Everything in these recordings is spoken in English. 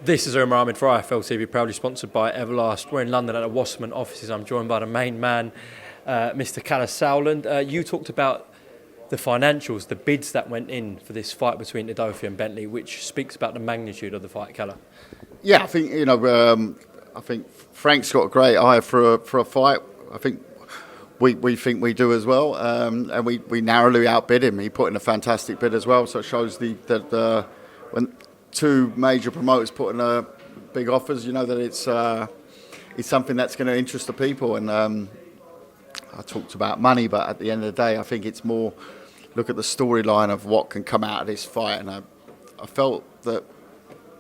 This is Umar Ahmed for IFL TV, proudly sponsored by Everlast. We're in London at the Wasserman offices. I'm joined by the main man, Mr. Kalle Sauerland. You talked about the financials, the bids that went in for this fight between Adofi and Bentley, which speaks about the magnitude of the fight, Kalle. Yeah, I think I think Frank's got a great eye for a fight. I think we think we do as well, and we narrowly outbid him. He put in a fantastic bid as well, so it shows that when two major promoters put in big offers, that it's something that's going to interest the people. And I talked about money, but at the end of the day, I think it's more look at the storyline of what can come out of this fight. And I felt that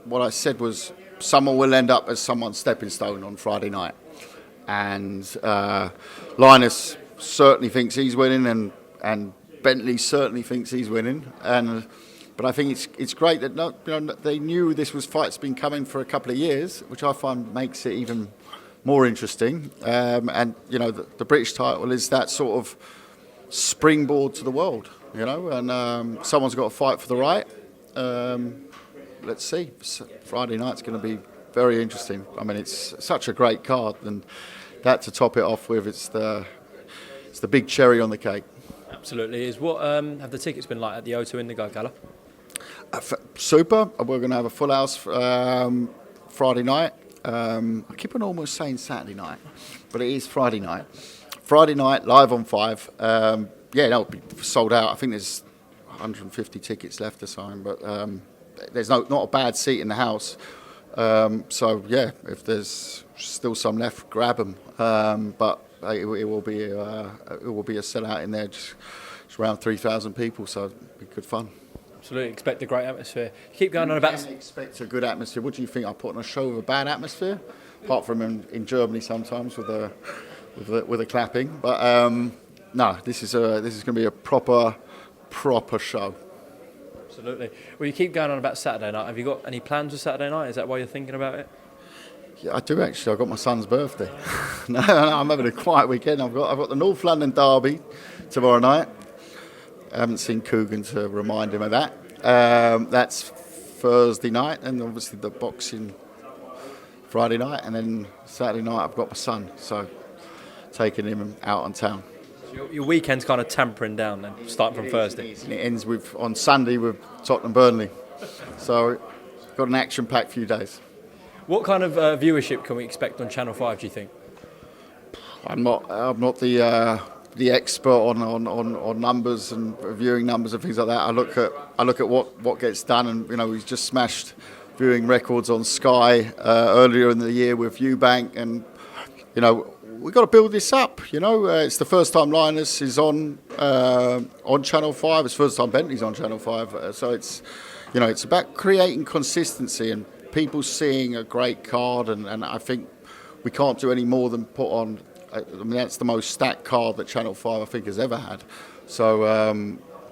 what I said was someone will end up as someone's stepping stone on Friday night. And Linus certainly thinks he's winning, and Bentley certainly thinks he's winning. But I think it's great that they knew this fight's been coming for a couple of years, which I find makes it even more interesting. And the British title is that sort of springboard to the world, and someone's got to fight for the right. Let's see. Friday night's going to be very interesting. I mean, it's such a great card, and that to top it off with, it's the big cherry on the cake. Absolutely is. What have the tickets been like at the O2 Indigo, Kalle? Super. We're going to have a full house Friday night. I keep on almost saying Saturday night, but it is Friday night. Friday night, live on 5. It'll be sold out. I think there's 150 tickets left to sign, but there's not a bad seat in the house. If there's still some left, grab them. But it will be a sellout in there, just around 3,000 people, so it'll be good fun. Absolutely, expect a great atmosphere. Keep going on about. Expect a good atmosphere. What do you think? I put on a show with a bad atmosphere, apart from in Germany sometimes with a clapping. But no, this is going to be a proper show. Absolutely. Well, you keep going on about Saturday night. Have you got any plans for Saturday night? Is that why you're thinking about it? Yeah, I do actually. I've got my son's birthday. No, I'm having a quiet weekend. I've got the North London Derby tomorrow night. I haven't seen Coogan to remind him of that. That's Thursday night, and obviously the boxing Friday night, and then Saturday night I've got my son, so taking him out on town. So your weekend's kind of tampering down then, starting from Thursday. And it ends on Sunday with Tottenham Burnley. So got an action-packed few days. What kind of viewership can we expect on Channel 5, do you think? I'm not the expert on numbers and viewing numbers and things like that. I look at what gets done, and we've just smashed viewing records on Sky earlier in the year with Eubank, and we've got to build this up. It's the first time Linus is on Channel 5. It's the first time Bentley's on Channel 5. So it's about creating consistency and people seeing a great card, and I think we can't do any more than put on. I mean, that's the most stacked card that Channel 5 I think has ever had. So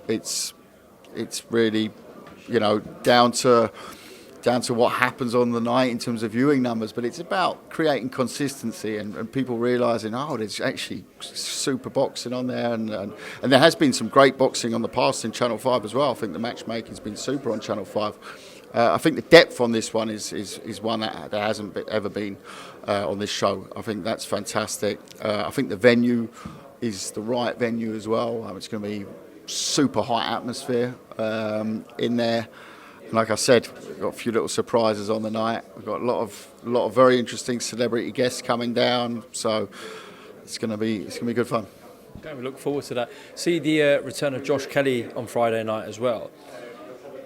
it's really down to what happens on the night in terms of viewing numbers, but it's about creating consistency and people realising, there's actually super boxing on there, and there has been some great boxing on the past in Channel 5 as well. I think the matchmaking's been super on Channel 5. I think the depth on this one is one that hasn't ever been on this show. I think that's fantastic. I think the venue is the right venue as well. It's going to be super high atmosphere in there. And like I said, we've got a few little surprises on the night. We've got a lot of very interesting celebrity guests coming down. So it's going to be good fun. Okay, we look forward to that. See the return of Josh Kelly on Friday night as well.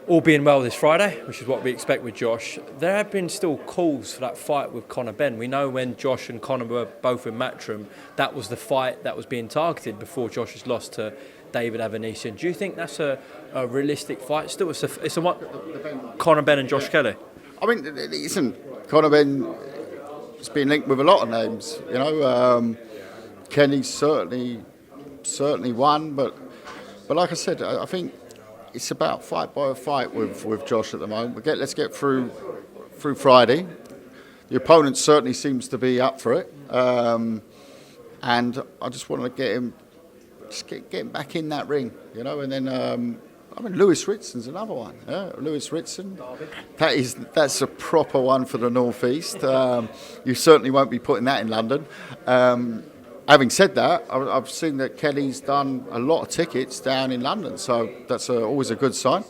All being well this Friday, which is what we expect with Josh. There have been still calls for that fight with Conor Benn. We know when Josh and Conor were both in Matchroom, that was the fight that was being targeted before Josh has lost to David Avanesian. Do you think that's a realistic fight? Still, it's a what? Conor Benn and Josh Kelly. I mean, it isn't. Conor Benn has been linked with a lot of names. Kenny's certainly one, but like I said, I think it's about fight by fight with Josh at the moment. Let's get through Friday. The opponent certainly seems to be up for it, and I just want to get him back in that ring, and then I mean, Lewis Ritson's another one. Yeah? Lewis Ritson, that's a proper one for the North East. You certainly won't be putting that in London. Having said that, I've seen that Kelly's done a lot of tickets down in London, so that's always a good sign.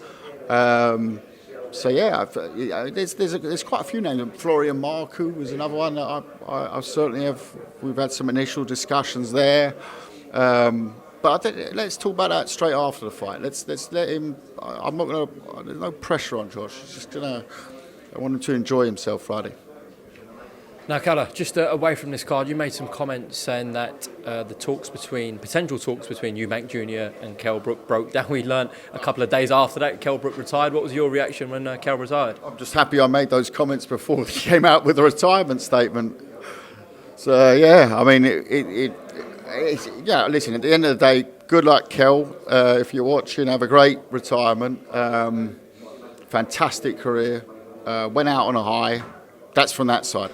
So yeah, there's quite a few names. Florian Marku was another one that I certainly have. We've had some initial discussions there. But I think let's talk about that straight after the fight. Let's let him. I'm not going to. There's no pressure on Josh. He's just gonna. I want him to enjoy himself Friday. Now, Kalle, just away from this card, you made some comments saying that the potential talks between Eubank Jr and Kell Brook broke down. We learned a couple of days after that Kell Brook retired. What was your reaction when Kell retired? I'm just happy I made those comments before he came out with a retirement statement. So yeah, I mean, listen, at the end of the day, good luck, Kell. If you're watching, have a great retirement. Fantastic career. Went out on a high. That's from that side.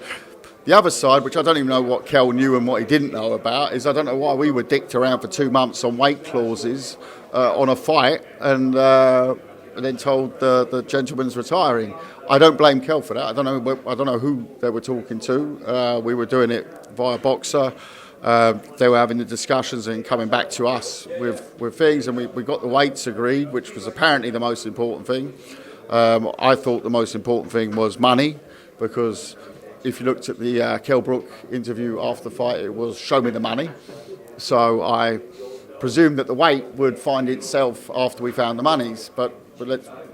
The other side, which I don't even know what Kell knew and what he didn't know about, is I don't know why we were dicked around for 2 months on weight clauses on a fight and then told the gentleman's retiring. I don't blame Kell for that. I don't know who they were talking to. We were doing it via Boxer. They were having the discussions and coming back to us with things, and we got the weights agreed, which was apparently the most important thing. I thought the most important thing was money, because if you looked at the Kell Brook interview after the fight, it was show me the money. So I presumed that the weight would find itself after we found the monies, but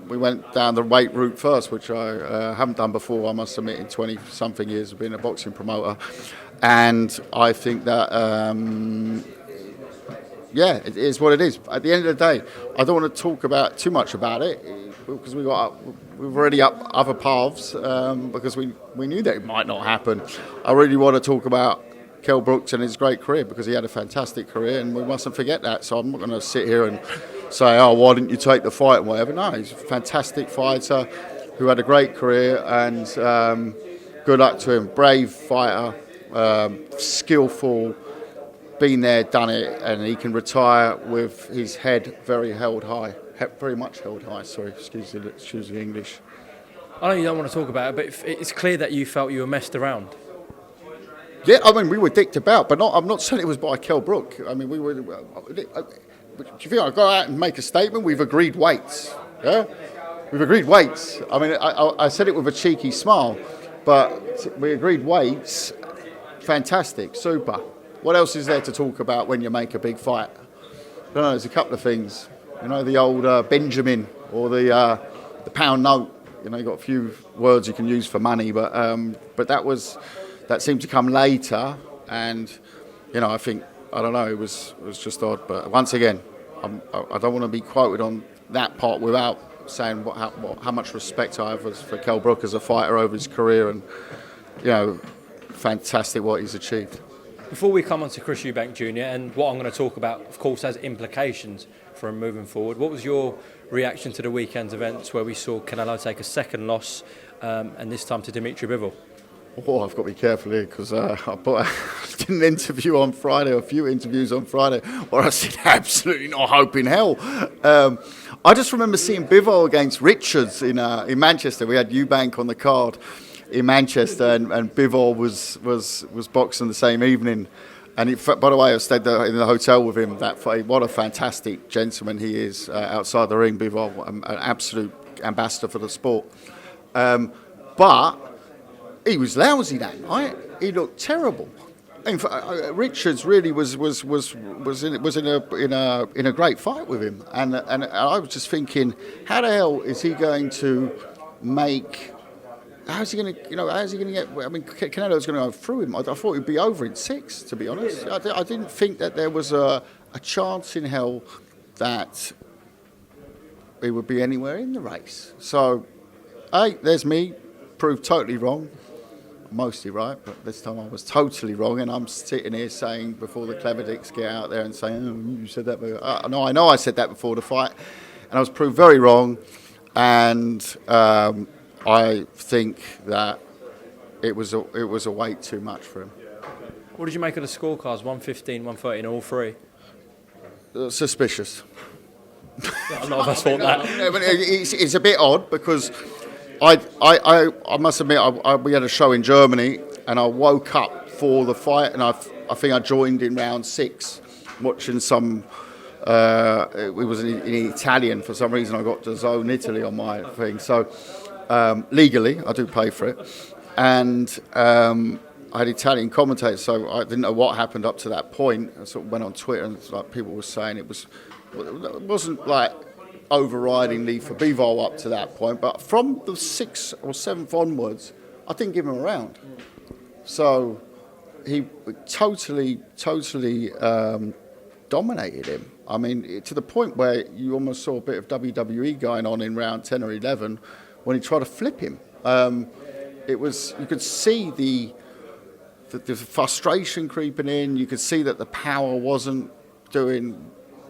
we went down the weight route first, which I haven't done before, I must admit, in 20-something years of being a boxing promoter. And I think that, it is what it is. At the end of the day, I don't want to talk about too much about it, because we've already up other paths, because we knew that it might not happen. I really want to talk about Kell Brooks and his great career, because he had a fantastic career, and we mustn't forget that. So I'm not going to sit here and say, oh, why didn't you take the fight and whatever. No, he's a fantastic fighter who had a great career, and good luck to him. Brave fighter, skillful, been there, done it, and he can retire with his head very much held high. Sorry, excuse the English. I know you don't want to talk about it, but it's clear that you felt you were messed around. Yeah, I mean, we were dicked about, but I'm not saying it was by Kell Brook. I mean, we were. Do you think I go out and make a statement? We've agreed weights. Yeah, we've agreed weights. I mean, I said it with a cheeky smile, but we agreed weights. Fantastic, super. What else is there to talk about when you make a big fight? I don't know. There's a couple of things. You know, the old Benjamin or the pound note. You know, you've got a few words you can use for money, but that seemed to come later, and you know, I don't know, it was just odd. But once again, I don't want to be quoted on that part without saying how much respect I have for Kell Brook as a fighter over his career, and you know, fantastic what he's achieved. Before we come on to Chris Eubank Jr. and what I'm going to talk about, of course, has implications for him moving forward. What was your reaction to the weekend's events where we saw Canelo take a second loss, and this time to Dimitri Bivol? Oh, I've got to be careful here, because I did an interview on Friday, a few interviews on Friday, where I said absolutely not hope in hell. I just remember seeing Bivol against Richards in Manchester. We had Eubank on the card in Manchester, and Bivol was boxing the same evening. And by the way, I stayed in the hotel with him that fight. What a fantastic gentleman he is outside the ring, Bivol, an absolute ambassador for the sport. But he was lousy that night. He looked terrible. In fact, Richards really was in a great fight with him, and I was just thinking, how the hell is he going to make? How's he going to get? I mean, Canelo's going to go through him. I thought he'd be over in 6. To be honest, I didn't think that there was a chance in hell that he would be anywhere in the race. So, hey, there's me, proved totally wrong. Mostly right, but this time I was totally wrong, and I'm sitting here saying before the clever dicks get out there and saying, "Oh, you said that." No, I know I said that before the fight, and I was proved very wrong. And I think that it was a weight too much for him. What did you make of the scorecards? 115, 130 in all three. Suspicious. A lot of us thought that. No, but it's a bit odd because I must admit we had a show in Germany and I woke up for the fight and I think I joined in round 6 watching some. It was in Italian for some reason. I got to Zone Italy on my thing, so legally I do pay for it, and I had Italian commentators, so I didn't know what happened up to that point. I sort of went on Twitter and it's like people were saying it wasn't like overridingly for Bivol up to that point, but from the 6th or 7th onwards, I didn't give him a round. So he totally dominated him. I mean, to the point where you almost saw a bit of WWE going on in round 10 or 11 when he tried to flip him. You could see the frustration creeping in. You could see that the power wasn't doing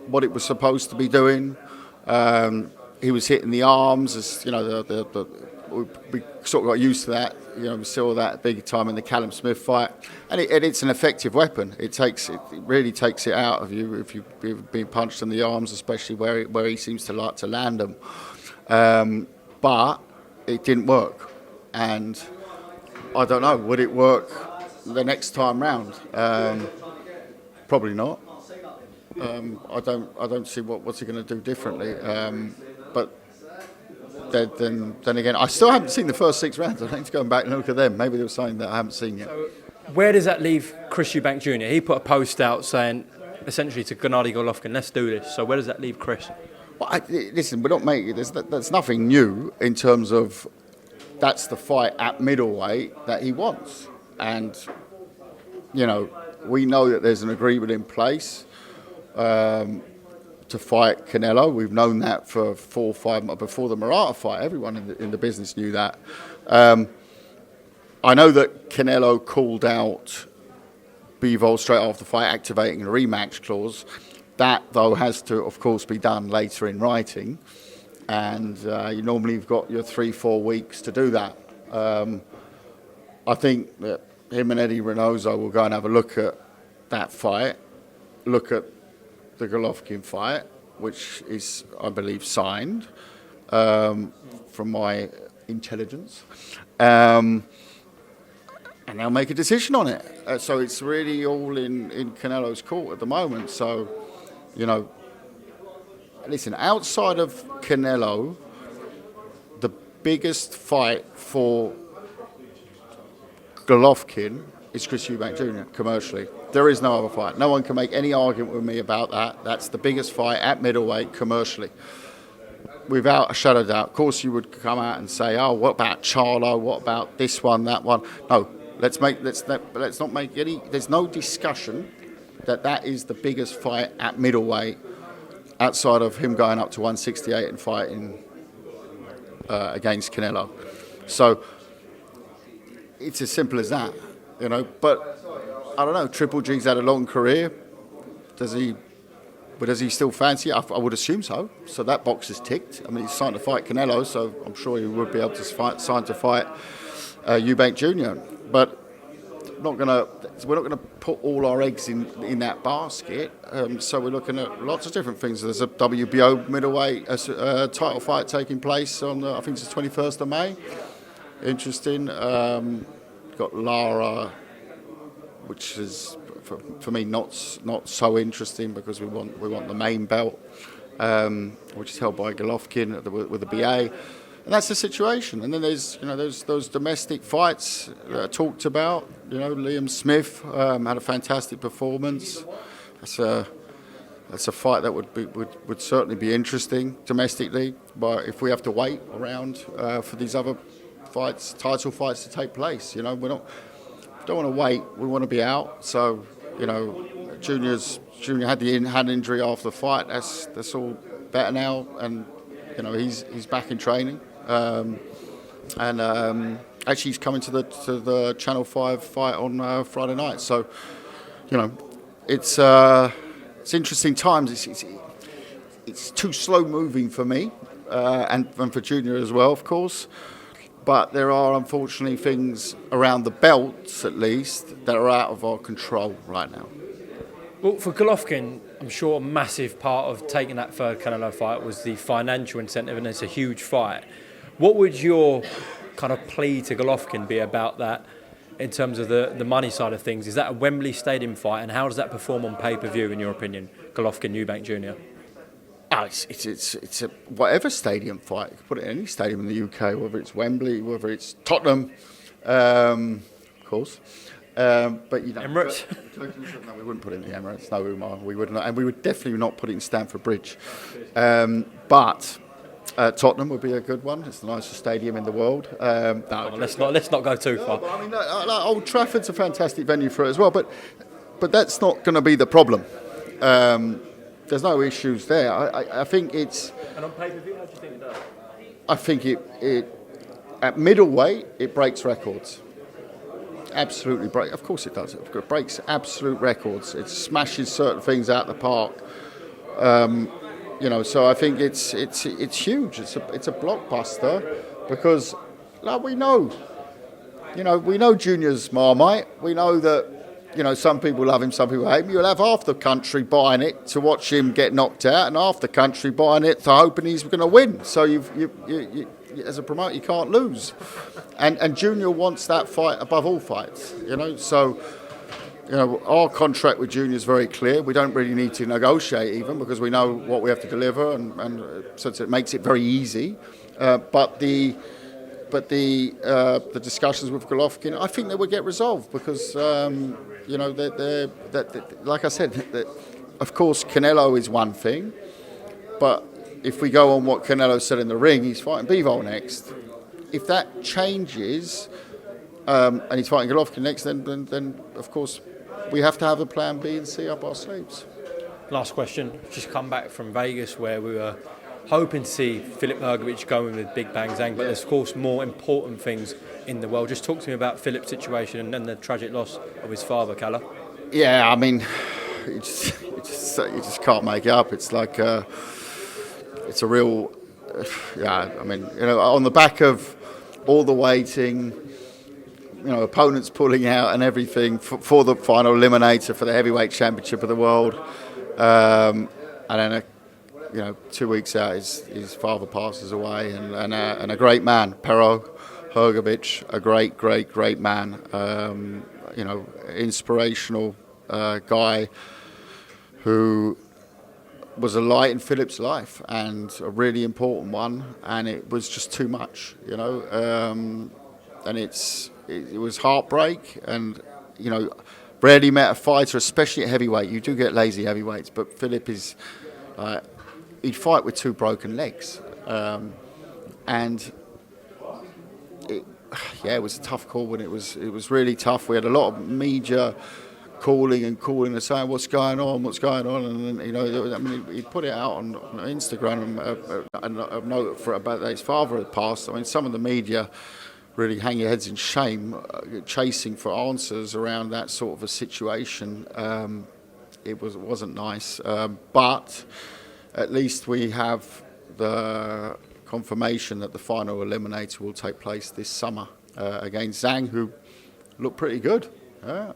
what it was supposed to be doing. He was hitting the arms, as you know. We sort of got used to that. You know, we saw that big time in the Callum Smith fight, and it's an effective weapon. It really takes it out of you if you've been punched in the arms, especially where he seems to like to land them. But it didn't work, and I don't know. Would it work the next time round? Probably not. I don't see what's he going to do differently. But then again, I still haven't seen the first 6 rounds. I need to go back and look at them. Maybe there was something that I haven't seen yet. So where does that leave Chris Eubank Jr.? He put a post out saying, essentially, to Gennady Golovkin, let's do this. So where does that leave Chris? Well, listen, we're not making that's nothing new in terms of that's the fight at middleweight that he wants, and you know we know that there's an agreement in place to fight Canelo. We've known that for 4 or 5 months before the Murata fight. Everyone in the business knew that. I know that Canelo called out Bivol straight after the fight, activating a rematch clause. That, though, has to, of course, be done later in writing. And you normally have got your 3-4 weeks to do that. I think that him and Eddie Reynoso will go and have a look at that fight, look at the Golovkin fight, which is, I believe, signed from my intelligence. And they'll make a decision on it. So it's really all in Canelo's court at the moment. So, you know, listen, outside of Canelo, the biggest fight for Golovkin is Chris Eubank Jr. commercially. There is no other fight. No one can make any argument with me about that. That's the biggest fight at middleweight commercially, without a shadow of doubt. Of course, you would come out and say, "Oh, what about Charlo? What about this one, that one?" No, let's not make any. There's no discussion that is the biggest fight at middleweight, outside of him going up to 168 and fighting against Canelo. So it's as simple as that, you know. But I don't know. Triple G's had a long career. Does he still fancy it? I would assume so. So that box is ticked. I mean, he's signed to fight Canelo, so I'm sure he would be able to sign to fight Eubank Jr. But we're not gonna put all our eggs in that basket. So we're looking at lots of different things. There's a WBO middleweight title fight taking place on I think it's the 21st of May. Interesting. Got Lara, which is for me not so interesting because we want the main belt, which is held by Golovkin with the BA, and that's the situation. And then there's those domestic fights that are talked about. You know, Liam Smith had a fantastic performance. That's a fight that would certainly be interesting domestically. But if we have to wait around for these other fights, title fights to take place, you know, don't want to wait. We want to be out. So, you know, Junior had the hand injury after the fight. That's all better now, and you know he's back in training. Actually, he's coming to the Channel 5 fight on Friday night. So, you know, it's interesting times. It's too slow moving for me, and for Junior as well, of course. But there are, unfortunately, things around the belts, at least, that are out of our control right now. Well, for Golovkin, I'm sure a massive part of taking that third Canelo fight was the financial incentive, and it's a huge fight. What would your kind of plea to Golovkin be about that in terms of the money side of things? Is that a Wembley Stadium fight, and how does that perform on pay-per-view, in your opinion, Golovkin, Eubank Jr.? Oh, it's a whatever stadium fight. You can put it in any stadium in the UK, whether it's Wembley, whether it's Tottenham, of course. But you know, Emirates? No, we wouldn't put it in the Emirates. No, we would not, and we would definitely not put it in Stamford Bridge. But Tottenham would be a good one. It's the nicest stadium in the world. No, let's not go too far. But I mean, Old Trafford's a fantastic venue for it as well. But that's not going to be the problem. There's no issues there. I think it's. And on pay-per-view, how do you think it does? I think it at middleweight it breaks records. Absolutely break. Of course it does. It breaks absolute records. It smashes certain things out the park. So I think it's huge. It's a blockbuster because, like, we know Junior's Marmite. We know that. Some people love him, some people hate him. You'll have half the country buying it to watch him get knocked out, and half the country buying it to hoping he's going to win. So you as a promoter, you can't lose. And Junior wants that fight above all fights. So our contract with Junior is very clear. We don't really need to negotiate even because we know what we have to deliver, and so it makes it very easy. But the discussions with Golovkin, I think they will get resolved because they're like I said, of course Canelo is one thing, but if we go on what Canelo said in the ring, he's fighting Bivol next. If that changes and he's fighting Golovkin next, then of course we have to have a plan B and C up our sleeves. Last question. Just come back from Vegas where we were hoping to see Filip Hrgović going with Big Bang Zhang, but there's of course more important things in the world. Just talk to me about Filip's situation and the tragic loss of his father, Kalle. Yeah, I mean, you just can't make it up. It's like it's a real, I mean, on the back of all the waiting, opponents pulling out and everything for the final eliminator for the heavyweight championship of the world, and then 2 weeks out, his father passes away, and a great man, Pero Hrgović, a great man, inspirational guy who was a light in Filip's life and a really important one, and it was just too much, and it was heartbreak, and rarely met a fighter, especially at heavyweight. You do get lazy heavyweights, but Filip is. He'd fight with two broken legs, and it was a tough call, and it was really tough. We had a lot of media calling and saying what's going on, and he'd put it out on Instagram a note about his father had passed. I mean, some of the media really hang your heads in shame, chasing for answers around that sort of a situation. It wasn't nice, but. At least we have the confirmation that the final eliminator will take place this summer against Zhang, who looked pretty good. Got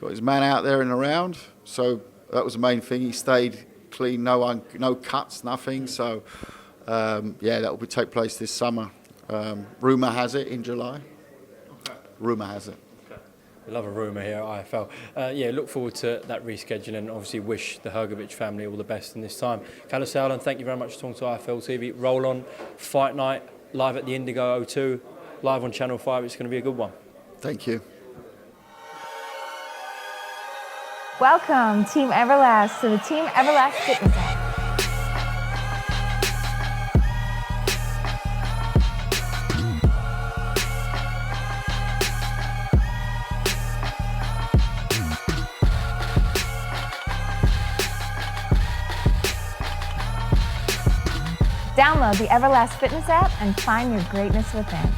his man out there and around, so that was the main thing. He stayed clean, no cuts, nothing. So that will take place this summer. Rumour has it in July. Okay. Rumour has it. We love a rumour here at IFL. Look forward to that rescheduling, and obviously wish the Hrgović family all the best in this time. Kalle Sauerland, thank you very much for talking to IFL TV. Roll on, fight night, live at the Indigo O2, live on Channel 5. It's going to be a good one. Thank you. Welcome, Team Everlast, to the Team Everlast Fitness app. Download the Everlast Fitness app and find your greatness within.